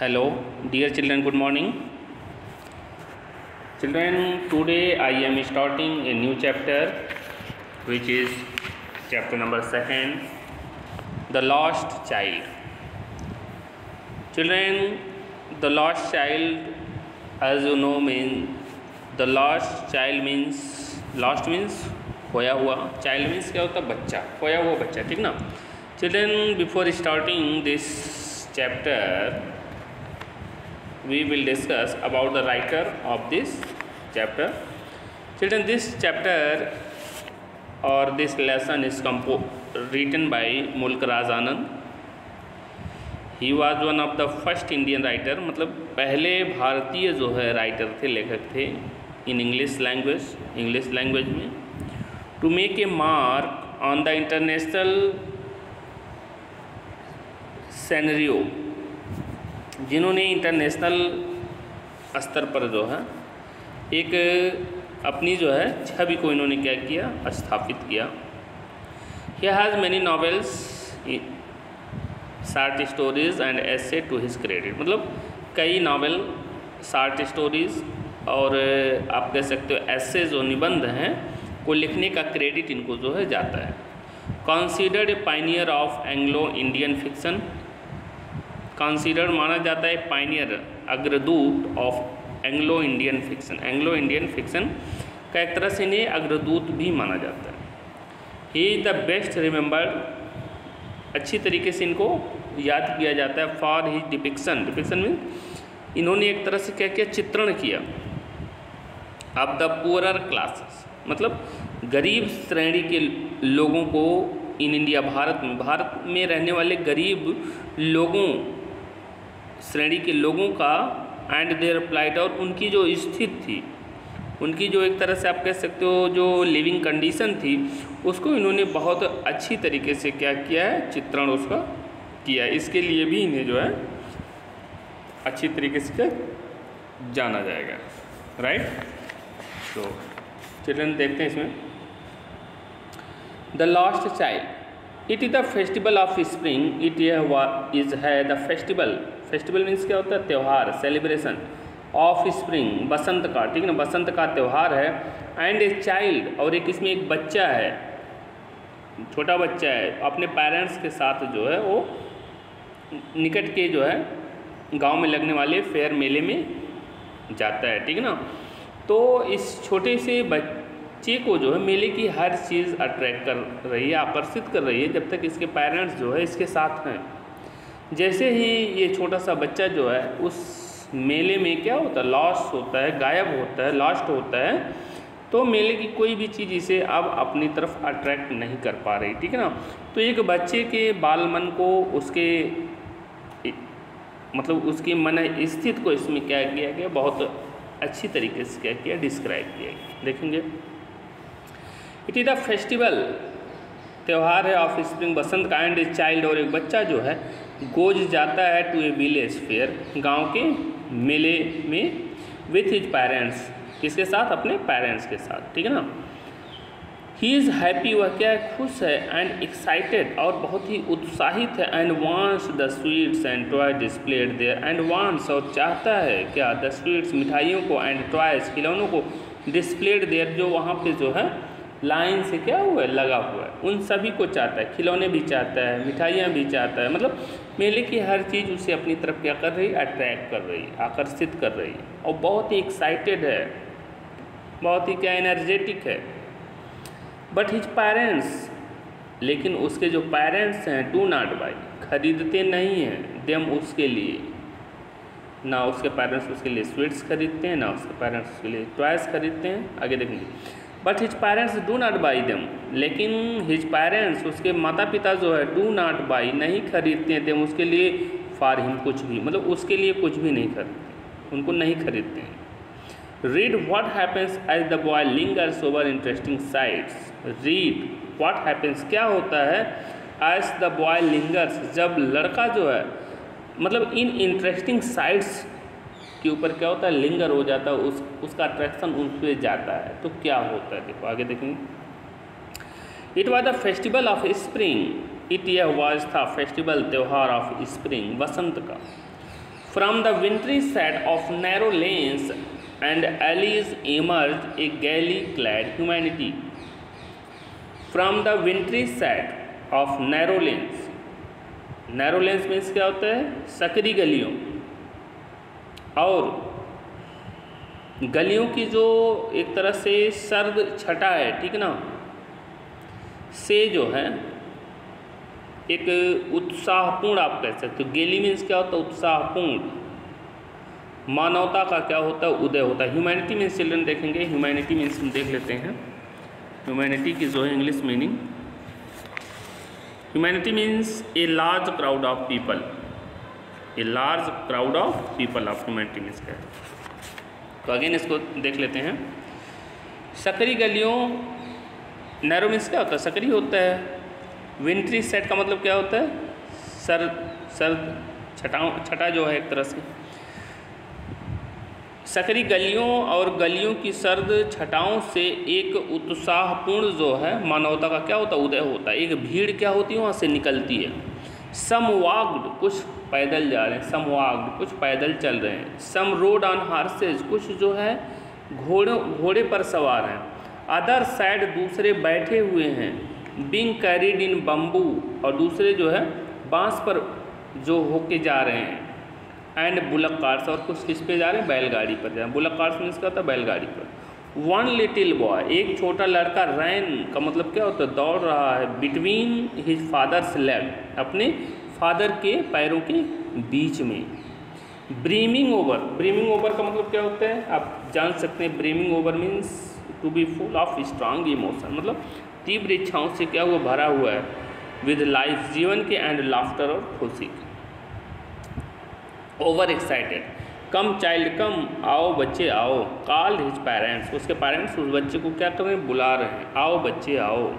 Hello, dear children, good morning. Children, today I am starting a new chapter, which is chapter number 2, The Lost Child. Children, the lost child, as you know, the lost child means, lost means खोया हुआ, child means क्या होता है? बच्चा, खोया हुआ बच्चा, ठीक ना? Children, before starting this chapter, we will discuss about the writer of this chapter. Children, this chapter or this lesson is written by Mulk Raj Anand. He was one of the first Indian writer, मतलब पहले भारतीय जो है writer थे, लेखक थे in English language में, to make a mark on the international scenario, जिन्होंने इंटरनेशनल स्तर पर जो है एक अपनी जो है छवि को इन्होंने क्या किया, स्थापित किया. He has many novels, short stories and essay to his credit, मतलब कई नावल, शॉर्ट स्टोरीज और आप कह सकते हो ऐसे जो निबंध हैं को लिखने का क्रेडिट इनको जो है जाता है. Considered A pioneer of Anglo Indian fiction, considered माना जाता है पाइनियर, अग्रदूत of Anglo Indian fiction. Anglo Indian fiction का एक तरह से इन्हें अग्रदूत भी माना जाता है. He is the best remembered, अच्छी तरीके से इनको याद किया जाता है for his depiction. Depiction mean इन्होंने एक तरह से क्या किया, चित्रण किया ऑफ द पुअरर क्लासेस, मतलब गरीब श्रेणी के लोगों को इन इंडिया, भारत में रहने वाले गरीब लोगों, श्रेणी के लोगों का, एंड देयर प्लाइट, और उनकी जो स्थिति थी, उनकी जो एक तरह से आप कह सकते हो जो लिविंग कंडीशन थी, उसको इन्होंने बहुत अच्छी तरीके से क्या किया है, चित्रण उसका किया है. इसके लिए भी इन्हें जो है अच्छी तरीके से जाना जाएगा. राइट. तो चिल्ड्रन देखते हैं इसमें, the lost child, it is the festival of spring, it is है द फेस्टिवल मीन्स क्या होता है, त्यौहार, सेलिब्रेशन ऑफ स्प्रिंग, बसंत का, ठीक है ना, बसंत का त्यौहार है. एंड ए चाइल्ड, और एक इसमें एक बच्चा है, छोटा बच्चा है, अपने पेरेंट्स के साथ जो है वो निकट के जो है गांव में लगने वाले फेयर मेले में जाता है, ठीक है ना. तो इस छोटे से बच्चे को जो है मेले की हर चीज़ अट्रैक्ट कर रही है, आकर्षित कर रही है, जब तक इसके पेरेंट्स जो है इसके साथ हैं. जैसे ही ये छोटा सा बच्चा जो है उस मेले में क्या होता है, लॉस्ट होता है, गायब होता है, लॉस्ट होता है, तो मेले की कोई भी चीज़ इसे अब अपनी तरफ अट्रैक्ट नहीं कर पा रही, ठीक है ना. तो एक बच्चे के बाल मन को, उसके मतलब उसकी मन स्थिति को इसमें क्या किया गया, बहुत अच्छी तरीके से क्या किया, डिस्क्राइब किया गया. देखेंगे, इट इज़ द फेस्टिवल, त्यौहार है ऑफ स्प्रिंग, बसंत का. एंड ए चाइल्ड, और एक बच्चा जो है गोज जाता है टू ए विलेज फेयर, गांव के मेले में, विथ हिज पेरेंट्स, किसके साथ, अपने पेरेंट्स के साथ, ठीक है ना. ही इज़ हैप्पी, वह क्या है, खुश है, एंड एक्साइटेड, और बहुत ही उत्साहित है. And wants the sweets and toy displayed there, and wants, और चाहता है क्या, द स्वीट्स, मिठाइयों को, एंड टॉयज, खिलौनों को, डिस्प्लेड देयर, जो वहाँ पे जो है लाइन से क्या हुआ है, लगा हुआ है, उन सभी को चाहता है. खिलौने भी चाहता है, मिठाइयाँ भी चाहता है, मतलब मेले की हर चीज़ उसे अपनी तरफ क्या कर रही है, अट्रैक्ट कर रही है, आकर्षित कर रही है, और बहुत ही एक्साइटेड है, बहुत ही क्या एनर्जेटिक है. बट हिज पेरेंट्स, लेकिन उसके जो पेरेंट्स हैं, डू नॉट बाई, खरीदते नहीं हैं, देम, उसके लिए, ना उसके पेरेंट्स उसके लिए स्वीट्स खरीदते हैं, ना उसके पेरेंट्स उसके लिए टॉयज खरीदते हैं. आगे देखेंगे, but his parents do not by them, लेकिन हिज पेरेंट्स, उसके माता पिता जो है, डू नॉट बाई, नहीं खरीदते हैं, देम, उसके लिए, फॉर हिम, कुछ भी, मतलब उसके लिए कुछ भी नहीं खरीदते, उनको नहीं खरीदते हैं. Read what happens as the boy lingers over interesting sights. Read what happens, क्या होता है, एज द बॉय लिंगर्स, जब लड़का जो है मतलब इन इंटरेस्टिंग साइट्स के ऊपर क्या होता है, लिंगर हो जाता है, उसका अट्रैक्शन उन पर जाता है, तो क्या होता है, देखो आगे देखेंगे. It was the festival of spring, it यह वाज था फेस्टिवल, त्यौहार ऑफ स्प्रिंग, बसंत का. From the विंट्री set of narrow lens and allies emerged a gaily clad humanity. From the wintry set of narrow lanes, narrow lens means क्या होता है? सकरी गलियों, और गलियों की जो एक तरह से सर्द छटा है, ठीक ना, से जो है एक उत्साहपूर्ण आप कह सकते हो। गेली मीन्स क्या होता है? उत्साहपूर्ण। मानवता का क्या होता है? उदय होता है। ह्यूमैनिटी मीन्स चिल्ड्रन देखेंगे, ह्यूमैनिटी मीन्स हम देख लेते हैं। ह्यूमैनिटी की जो है English meaning, humanity means a large crowd of people, a large crowd of people of humanity means क्या है। तो अगेन इसको देख लेते हैं। सकरी गलियों, नैरो मीन्स क्या होता है? सकरी होता है। विंट्री सेट का मतलब क्या होता है? सर्द छटा जो है एक तरह से। सकरी गलियों और गलियों की सर्द छटाओं से एक उत्साहपूर्ण जो है मानवता का क्या होता है? उदय होता है। एक भीड़ क्या होती है? वहाँ से निकलती है। समवाग्ड, कुछ पैदल जा रहे हैं, समवाग्ड कुछ पैदल चल रहे हैं। सम रोड ऑन हॉर्सेज, कुछ जो है घोड़े पर सवार हैं। अदर साइड, दूसरे बैठे हुए हैं। बीइंग कैरिड इन बम्बू, और दूसरे जो है बांस पर जो होके जा रहे हैं। एंड बुलक कार्स, और कुछ किस पे जा रहे हैं? बैलगाड़ी पर जा रहे हैं। बुलक कार्स मीन्स क्या होता है? बैलगाड़ी पर। वन लिटिल बॉय, एक छोटा लड़का, रैन का मतलब क्या होता है? दौड़ रहा है। बिटवीन हिज फादर्स लेग, अपने फादर के पैरों के बीच में। ब्रीमिंग ओवर, ब्रीमिंग ओवर का मतलब क्या होता है? आप जान सकते हैं। Brimming over means to be full of strong emotion, मतलब तीव्र इच्छाओं से क्या हुआ? भरा हुआ है। विद लाइफ, जीवन के, एंड लाफ्टर, और खुशी के। ओवर एक्साइटेड, कम चाइल्ड कम, आओ बच्चे आओ। कॉल हिज पेरेंट्स, उसके पेरेंट्स उस बच्चे को क्या कर रहे हैं? बुला रहे हैं, आओ बच्चे आओ।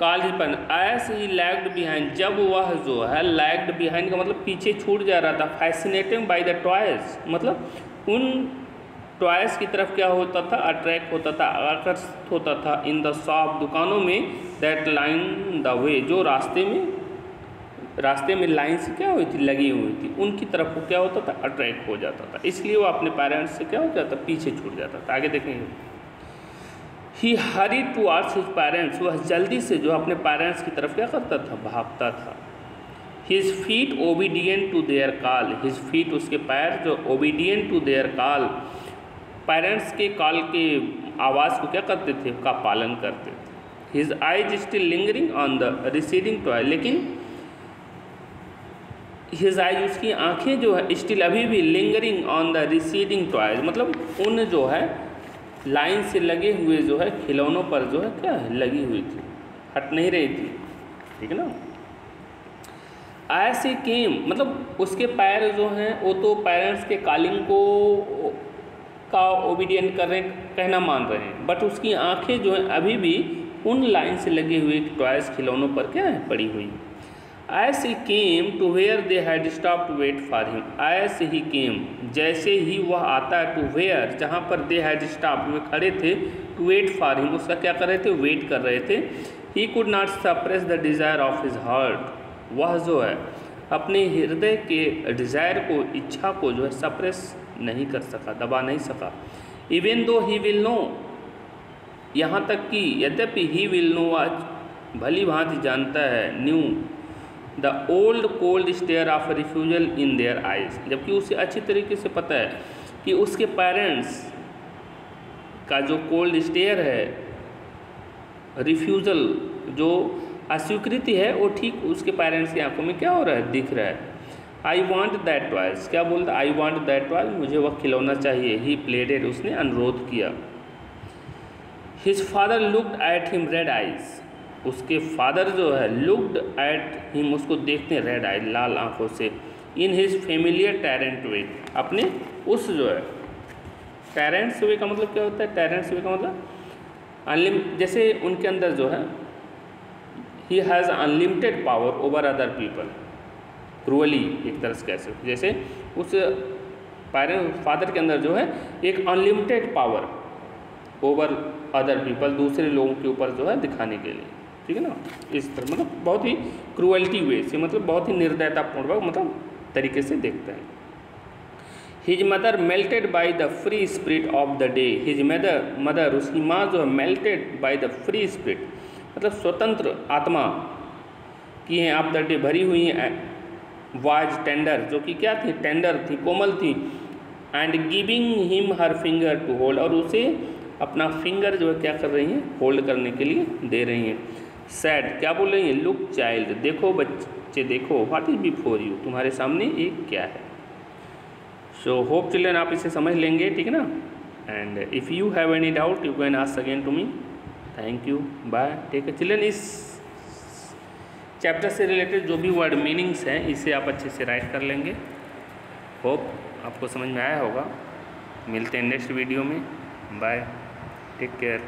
Call his parents as he lagged behind, जब वह जो है लैग्ड बिहाइंड का मतलब पीछे छूट जा रहा था। फैसिनेटेड बाय द टॉयज, मतलब उन टॉयज की तरफ क्या होता था? अट्रैक्ट होता था, आकर्षित होता था। इन द शॉप, दुकानों में। दैट लाइन द वे, जो रास्ते में लाइन से क्या हुई थी? लगी हुई थी, उनकी तरफ वो क्या होता था? अट्रैक्ट हो जाता था। इसलिए वो अपने पेरेंट्स से क्या हो जाता? पीछे छूट जाता था। आगे देखेंगे। ही हरी टुवार्ड्स हिज पेरेंट्स, वह जल्दी से जो अपने पेरेंट्स की तरफ क्या करता था? भागता था। His feet obedient to their call, his feet उसके पैर जो obedient to their call, parents के कॉल के आवाज़ को क्या करते थे? का पालन करते थे। His eyes still lingering on the receding toy, लेकिन हिज आइज, उसकी आंखें जो है स्टिल अभी भी lingering on the receding toys, मतलब उन जो है लाइन से लगे हुए जो है खिलौनों पर जो है क्या है? लगी हुई थी, हट नहीं रही थी, ठीक है ना। ऐसे केम, मतलब उसके पैर जो हैं वो तो पेरेंट्स के कॉलिंग को का ओबीडियंट कर रहे हैं, कहना मान रहे हैं, बट उसकी आंखें जो हैं अभी भी उन लाइन से लगे हुए टॉयज खिलौनों पर क्या है? पड़ी हुई। As he came to where they had stopped to wait for him, as he came, जैसे ही वह आता है, to where, जहाँ पर they had stopped, वे खड़े थे, to wait for him, उसका क्या कर रहे थे? वेट कर रहे थे। He could not suppress the desire of his heart, वह जो है अपने हृदय के डिज़ायर को, इच्छा को जो है सप्रेस नहीं कर सका, दबा नहीं सका। Even though he will know, यहाँ तक कि यद्यपि he will know, आज भली भांति जानता है, knew the old cold stare of refusal in their eyes, जबकि उसे अच्छी तरीके से पता है कि उसके पेरेंट्स का जो कोल्ड स्टेयर है, रिफ्यूज़ल जो अस्वीकृति है, वो ठीक उसके पेरेंट्स की आंखों में क्या हो रहा है? दिख रहा है। आई वॉन्ट दैट टॉयज, क्या बोलता? आई वॉन्ट दैट टॉयज, मुझे वह खिलौना चाहिए। ही प्लेडेड, उसने अनुरोध किया। His father looked at him red eyes, उसके फादर जो है लुक्ड एट हिम, उसको देखते हैं रेड आई, लाल आंखों से। इन हिज फेमिलियर टैरेंट वे, अपने उस जो है टैरेंट्स वे का मतलब क्या होता है? टैरेंट्स वे का मतलब जैसे उनके अंदर जो है he has unlimited power over other people, cruelly एक तरह से कह सकते, जैसे उस फादर के अंदर जो है एक unlimited power over other people, दूसरे लोगों के ऊपर जो है दिखाने के लिए, ठीक है ना। इस तरह मतलब बहुत ही क्रूअल्टी वे से, मतलब बहुत ही निर्दयतापूर्वक मतलब तरीके से देखते हैं। His mother melted by the free spirit of the day. His mother उसकी माँ जो है melted by the free spirit मतलब स्वतंत्र आत्मा की हैं ऑफ द डे भरी हुई हैं। वाज टेंडर जो कि क्या थी, टेंडर थी, कोमल थी। And giving him her finger to hold और उसे अपना फिंगर जो है क्या कर रही हैं, होल्ड करने के लिए दे रही हैं। सैड क्या बोल रही हैं, लुक चाइल्ड देखो बच्चे देखो, व्हाट इज बिफोर यू तुम्हारे सामने एक क्या है। सो होप चिल्ड्रन आप इसे समझ लेंगे, ठीक है ना। And if you have any doubt you can ask again to me. Thank you, bye, take care children. इस चैप्टर से रिलेटेड जो भी वर्ड मीनिंग्स हैं इसे आप अच्छे से राइट कर लेंगे। होप आपको समझ में आया होगा। मिलते हैं नेक्स्ट वीडियो में। Bye, take care.